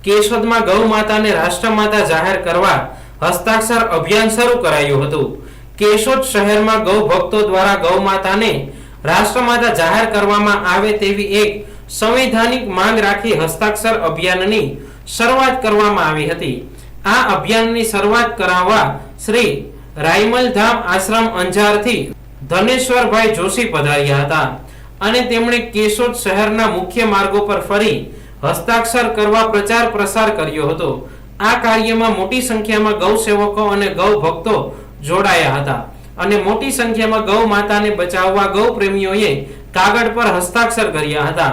કેશોદમાં ગૌ માતાને રાષ્ટ્રમાતા જાહેર કરવા હસ્તાક્ષર અભિયાન શરૂ કરાયું હતું। કેશોદ શહેરમાં ગૌ ભક્તો દ્વારા ગૌ માતાને રાષ્ટ્રમાતા જાહેર કરવામાં આવે તેવી એક સંવૈધાનિક માંગ રાખી હસ્તાક્ષર અભિયાનની શરૂઆત કરવામાં આવી હતી। આ અભિયાનની શરૂઆત કરાવવા શ્રી રાયમલધામ આશ્રમ અંજારથી ધનેશ્વરભાઈ જોશી પધાર્યા હતા અને તેમણે કેશોદ શહેરના મુખ્ય માર્ગો પર ફરી હસ્તાક્ષર કરવા પ્રચાર પ્રસાર કર્યો હતો। આ કાર્યમાં મોટી સંખ્યામાં ગૌ સેવકો અને ગૌ ભક્તો જોડાયા હતા અને મોટી સંખ્યામાં ગૌ માતાને બચાવવા ગૌ પ્રેમીઓએ કાગળ પર હસ્તાક્ષર કર્યા હતા।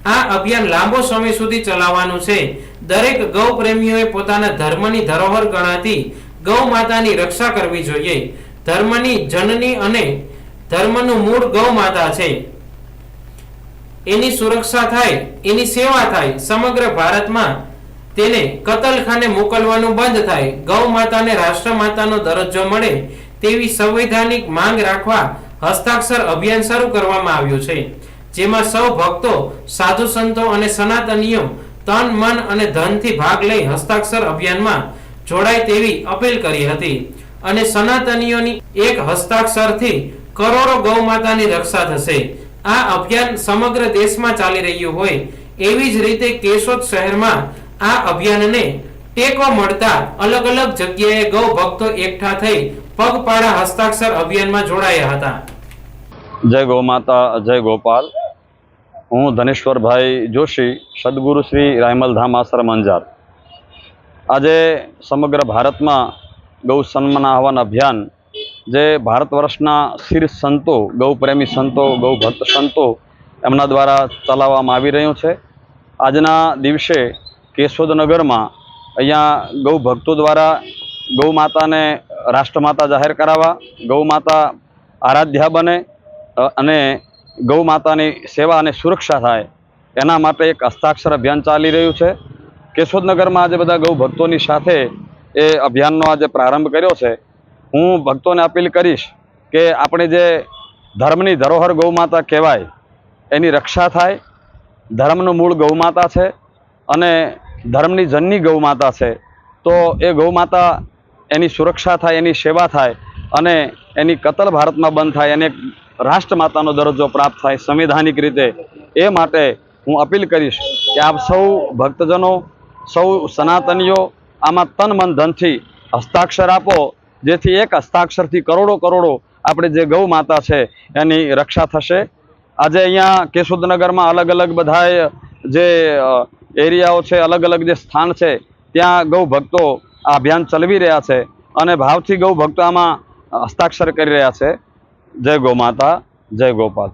આ અભિયાન લાંબો સમય સુધી ચલાવવાનું છે। દરેક ગૌ પ્રેમીઓએ પોતાના ધર્મની ધરોહર ગણાતી ગૌ માતાની રક્ષા કરવી જોઈએ। ધર્મની જનની અને ધર્મનું મૂળ ગૌ માતા છે। એની સુરક્ષા થાય, એની સેવા થાય, સમગ્ર ભારતમાં તેને કતલખાને મોકલવાનું બંધ થાય, ગૌ માતાને રાષ્ટ્રમાતાનો દરજ્જો મળે તેવી સંવૈધાનિક માંગ રાખવા હસ્તાક્ષર અભિયાન શરૂ કરવામાં આવ્યું છે। જેમાં સૌ ભક્તો, સાધુ સંતો અને સનાતનીઓ તન મન અને ધનથી ભાગ લઈ હસ્તાક્ષર અભિયાનમાં જોડાય તેવી અપીલ કરી હતી અને સનાતનીઓની એક હસ્તાક્ષરથી કરોડો ગૌ માતાની રક્ષા થશે। આ અભિયાન સમગ્ર દેશમાં ચાલી રહ્યું હોય એવી જ રીતે કેશોદ શહેરમાં આ અભિયાનને ટેકો મળતા અલગ અલગ જગ્યાએ ગૌ ભક્તો એકઠા થઈ પગપાળા હસ્તાક્ષર અભિયાનમાં જોડાયા હતા। જય ગૌ માતા, જય ગોપાલ। હું ધનેશ્વરભાઈ જોશી, સદગુરુ શ્રી રાયમલધામ આશ્રમ અંજાર। આજે સમગ્ર ભારતમાં ગૌ સન્માન આહવાન અભિયાન જે ભારત વર્ષના શીર્ષ સંતો, ગૌ પ્રેમી સંતો, ગૌ ભક્ત સંતો એમના દ્વારા ચલાવવામાં આવી રહ્યું છે। આજના દિવસે કેશોદ નગરમાં અહીંયા ગૌ ભક્તો દ્વારા ગૌ માતાને રાષ્ટ્રમાતા જાહેર કરાવવા, ગૌ માતા આરાધ્યા બને અને ગૌ માતાની સેવા અને સુરક્ષા થાય એના માટે એક હસ્તાક્ષર અભિયાન ચાલી રહ્યું છે। કેશોદ નગરમાં આજે બધા ગૌ ભક્તોની સાથે એ અભિયાનનો આજે પ્રારંભ કર્યો છે। હું ભક્તોને અપીલ કરીશ કે આપણે જે ધર્મની ધરોહર ગૌ માતા કહેવાય એની રક્ષા થાય। ધર્મનું મૂળ ગૌ માતા છે અને ધર્મની જનની ગૌ માતા છે, તો એ ગૌ માતા એની સુરક્ષા થાય, એની સેવા થાય અને એની કતલ ભારતમાં બંધ થાય, એને રાષ્ટ્રમાતાનો દરજ્જો પ્રાપ્ત થાય સંવૈધાનિક રીતે। એ માટે હું અપીલ કરીશ કે આપ સૌ ભક્તજનો, સૌ સનાતનીઓ આમાં તન મન ધનથી હસ્તાક્ષર આપો, જેથી એક હસ્તાક્ષરથી કરોડો કરોડો આપણે જે ગૌ માતા છે એની રક્ષા થશે। આજે અહીંયા કેશોદનગરમાં અલગ અલગ બધા જે એરિયાઓ છે, અલગ અલગ જે સ્થાન છે, ત્યાં ગૌ ભક્તો આ અભિયાન ચલાવી રહ્યા છે અને ભાવથી ગૌ ભક્તો આમાં હસ્તાક્ષર કરી રહ્યા છે। જય ગૌ માતા, જય ગોપાલ।